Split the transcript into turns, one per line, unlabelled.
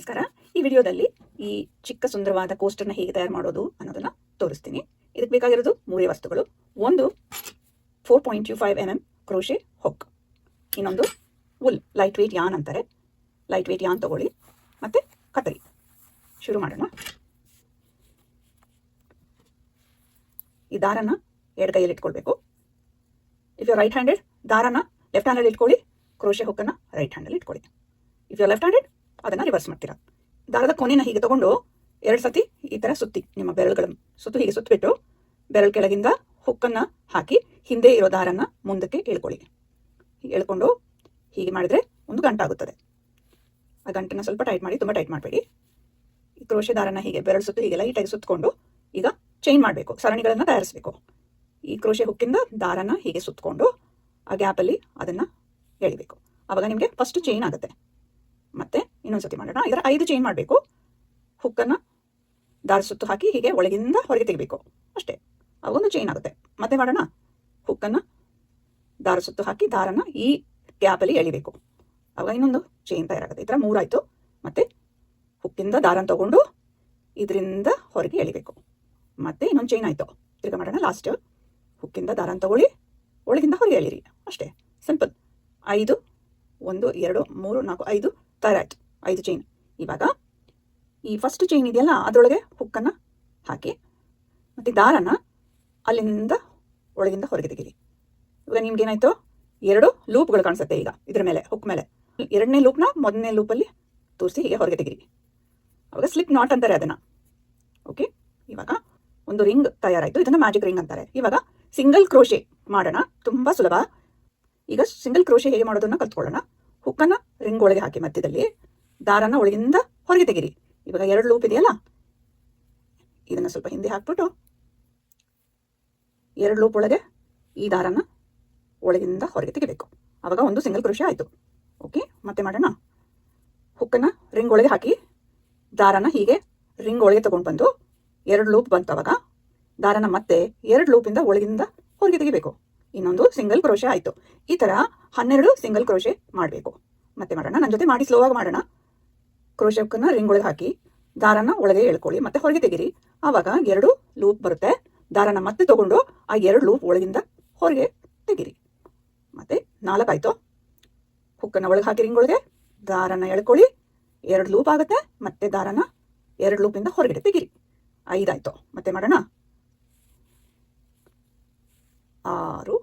ನಮಸ್ಕಾರ. ಈ ವಿಡಿಯೋದಲ್ಲಿ ಈ ಚಿಕ್ಕ ಸುಂದರವಾದ ಕೋಸ್ಟರ್ನ ಹೇಗೆ ತಯಾರು ಮಾಡೋದು ಅನ್ನೋದನ್ನ ತೋರಿಸ್ತೀನಿ. ಇದಕ್ಕೆ ಬೇಕಾಗಿರೋದು ಮೂರೇ ವಸ್ತುಗಳು. ಒಂದು 4.25 mm ಕ್ರೋಶೆ ಹೊಕ್, ಇನ್ನೊಂದು ವುಲ್ ಲೈಟ್ ವೇಟ್ ಯಾನ್ ಅಂತಾರೆ, ಲೈಟ್ ವೇಟ್ ಯಾನ್ ತಗೊಳ್ಳಿ, ಮತ್ತೆ ಕತ್ತರಿ. ಶುರು ಮಾಡೋಣ. ಈ ದಾರನ ಎಡ ಕೈಯಲ್ಲಿ ಇಟ್ಕೊಳ್ಬೇಕು. ಇಫ್ ಯು ರೈಟ್ ಹ್ಯಾಂಡೆಡ್, ದಾರನ ಲೆಫ್ಟ್ ಹ್ಯಾಂಡಲ್ಲಿ ಇಟ್ಕೊಳ್ಳಿ, ಕ್ರೋಶೆ ಹೊಕ್ಕನ್ನು ರೈಟ್ ಹ್ಯಾಂಡಲ್ಲಿ ಇಟ್ಕೊಳ್ಳಿ. ಇಫ್ ಯು ಲೆಫ್ಟ್ ಹ್ಯಾಂಡೆಡ್, ಅದನ್ನು ರಿವರ್ಸ್ ಮಾಡ್ತೀರಾ. ದಾರದ ಕೊನೆನ ಹೀಗೆ ತಗೊಂಡು 2 ಸತಿ ಈ ಥರ ಸುತ್ತಿ, ನಿಮ್ಮ ಬೆರಳುಗಳ ಸುತ್ತು ಹೀಗೆ ಸುತ್ತಬಿಟ್ಟು ಬೆರಳು ಕೆಳಗಿಂದ ಹುಕ್ಕನ್ನು ಹಾಕಿ ಹಿಂದೆ ಇರೋ ದಾರನ ಮುಂದಕ್ಕೆ ಎಳ್ಕೊಳ್ಳಿ. ಹೀಗೆ ಎಳ್ಕೊಂಡು ಹೀಗೆ ಮಾಡಿದರೆ ಒಂದು ಗಂಟಾಗುತ್ತದೆ. ಆ ಗಂಟನ್ನು ಸ್ವಲ್ಪ ಟೈಟ್ ಮಾಡಿ, ತುಂಬ ಟೈಟ್ ಮಾಡಬೇಡಿ. ಈ ಕ್ರೋಶೆ ದಾರನ ಹೀಗೆ ಬೆರಳು ಸುತ್ತು ಹೀಗೆ ಲೈಟಾಗಿ ಸುತ್ತಕೊಂಡು ಈಗ ಚೈನ್ ಮಾಡಬೇಕು, ಸರಣಿಗಳನ್ನು ತಯಾರಿಸಬೇಕು. ಈ ಕ್ರೋಶೆ ಹುಕ್ಕಿಂದ ದಾರನ ಹೀಗೆ ಸುತ್ತಕೊಂಡು ಆ ಗ್ಯಾಪಲ್ಲಿ ಅದನ್ನು ಎಳಿಬೇಕು. ಆವಾಗ ನಿಮಗೆ ಫಸ್ಟ್ ಚೈನ್ ಆಗುತ್ತೆ. ಮತ್ತೆ ಇನ್ನೊಂದು ಸತಿ ಮಾಡೋಣ. ಇದರ 5 ಚೈನ್ ಮಾಡಬೇಕು. ಹುಕ್ಕನ್ನು ದಾರ ಸುತ್ತು ಹಾಕಿ ಹೀಗೆ ಒಳಗಿಂದ ಹೊರಗೆ ತೆಗಿಬೇಕು ಅಷ್ಟೇ, ಅವೊಂದು ಚೈನ್ ಆಗುತ್ತೆ. ಮತ್ತೆ ಮಾಡೋಣ. ಹುಕ್ಕನ್ನು ದಾರ ಸುತ್ತು ಹಾಕಿ ದಾರನ ಈ ಗ್ಯಾಪಲ್ಲಿ ಎಳಿಬೇಕು, ಆವಾಗ ಇನ್ನೊಂದು ಚೈನ್ ತಯಾರಾಗುತ್ತೆ. ಈ ಥರ 3 ಆಯಿತು. ಮತ್ತೆ ಹುಕ್ಕಿಂದ ದಾರನ ತಗೊಂಡು ಇದರಿಂದ ಹೊರಗೆ ಎಳಿಬೇಕು, ಮತ್ತೆ ಇನ್ನೊಂದು ಚೈನ್ ಆಯಿತು. ತಿರ್ಗ ಮಾಡೋಣ. ಲಾಸ್ಟ್ ಹುಕ್ಕಿಂದ ದಾರನ ತಗೊಳ್ಳಿ, ಒಳಗಿಂದ ಹೊರಗೆ ಎಳಿರಿ ಅಷ್ಟೇ, ಸಿಂಪಲ್. 5 1 2 3 4 5 ತಯಾರಾಯಿತು, 5 ಚೈನ್. ಇವಾಗ ಈ ಫಸ್ಟ್ ಚೈನ್ ಇದೆಯಲ್ಲ, ಅದರೊಳಗೆ ಹುಕ್ಕನ್ನು ಹಾಕಿ ಮತ್ತು ದಾರನ ಅಲ್ಲಿಂದ ಒಳಗಿಂದ ಹೊರಗೆ ತೆಗೀರಿ. ಇವಾಗ ನಿಮ್ಗೇನಾಯಿತು, 2 ಲೂಪ್ಗಳು ಕಾಣಿಸುತ್ತೆ ಈಗ ಇದ್ರ ಮೇಲೆ, ಹುಕ್ ಮೇಲೆ. 2ನೇ ಲೂಪ್ನ 1ನೇ ಲೂಪಲ್ಲಿ ತೋರಿಸಿ ಹೀಗೆ ಹೊರಗೆ ತೆಗೀರಿ. ಅವಾಗ ಸ್ಲಿಪ್ ನಾಟ್ ಅಂತಾರೆ ಅದನ್ನು. ಓಕೆ, ಇವಾಗ ಒಂದು ರಿಂಗ್ ತಯಾರಾಯಿತು. ಇದನ್ನು ಮ್ಯಾಜಿಕ್ ರಿಂಗ್ ಅಂತಾರೆ. ಇವಾಗ ಸಿಂಗಲ್ ಕ್ರೋಶೆ ಮಾಡೋಣ, ತುಂಬ ಸುಲಭ. ಈಗ ಸಿಂಗಲ್ ಕ್ರೋಶೆ ಹೇಗೆ ಮಾಡೋದನ್ನು ಕಲ್ತ್ಕೊಳ್ಳೋಣ. ಹುಕ್ಕನ್ನು ರಿಂಗ್ ಒಳಗೆ ಹಾಕಿ ಮಧ್ಯದಲ್ಲಿ ದಾರನ ಒಳಗಿಂದ ಹೊರಗೆ ತೆಗೀರಿ. ಇವಾಗ 2 ಲೂಪ್ ಇದೆಯಲ್ಲ, ಇದನ್ನು ಸ್ವಲ್ಪ ಹಿಂದೆ ಹಾಕ್ಬಿಟ್ಟು 2 ಲೂಪ್ ಒಳಗೆ ಈ ದಾರನ ಒಳಗಿಂದ ಹೊರಗೆ ತೆಗಿಬೇಕು. ಆವಾಗ ಒಂದು ಸಿಂಗಲ್ ಕ್ರೋಶೆ ಆಯಿತು. ಓಕೆ, ಮತ್ತೆ ಮಾಡೋಣ. ಹುಕ್ಕನ್ನು ರಿಂಗ್ ಒಳಗೆ ಹಾಕಿ ದಾರನ ಹೀಗೆ ರಿಂಗ್ ಒಳಗೆ ತಗೊಂಡು ಬಂದು 2 ಲೂಪ್ ಬಂತು. ಅವಾಗ ದಾರನ ಮತ್ತೆ 2 ಲೂಪಿಂದ ಒಳಗಿಂದ ಹೊರಗೆ ತೆಗಿಬೇಕು. ಇನ್ನೊಂದು ಸಿಂಗಲ್ ಕ್ರೋಶೆ ಆಯಿತು. ಈ ಥರ 12 ಸಿಂಗಲ್ ಕ್ರೋಶೆ ಮಾಡಬೇಕು. ಮತ್ತೆ ಮಾಡೋಣ. ನನ್ನ ಜೊತೆ ಮಾಡಿ, ಸ್ಲೋವಾಗಿ ಮಾಡೋಣ. ಕ್ರೋಶೆ ಹುಕ್ಕನ್ನು ರಿಂಗ್ ಒಳಗೆ ಹಾಕಿ ದಾರನ ಒಳಗೆ ಎಳ್ಕೊಳ್ಳಿ, ಮತ್ತೆ ಹೊರಗೆ ತೆಗೀರಿ. ಆವಾಗ 2 ಲೂಪ್ ಬರುತ್ತೆ. ದಾರನ ಮತ್ತೆ ತಗೊಂಡು ಆ 2 ಲೂಪ್ ಒಳಗಿಂದ ಹೊರಗೆ ತೆಗೀರಿ. ಮತ್ತೆ 4 ಆಯಿತು. ಹುಕ್ಕನ್ನು ಒಳಗೆ ಹಾಕಿ ರಿಂಗ್ ಒಳಗೆ ದಾರನ ಎಳ್ಕೊಳ್ಳಿ, 2 ಲೂಪ್ ಆಗುತ್ತೆ. ಮತ್ತೆ ದಾರನ 2 ಲೂಪಿಂದ ಹೊರಗಡೆ ತೆಗೀರಿ. 5 ಆಯಿತು. ಮತ್ತೆ ಮಾಡೋಣ. 6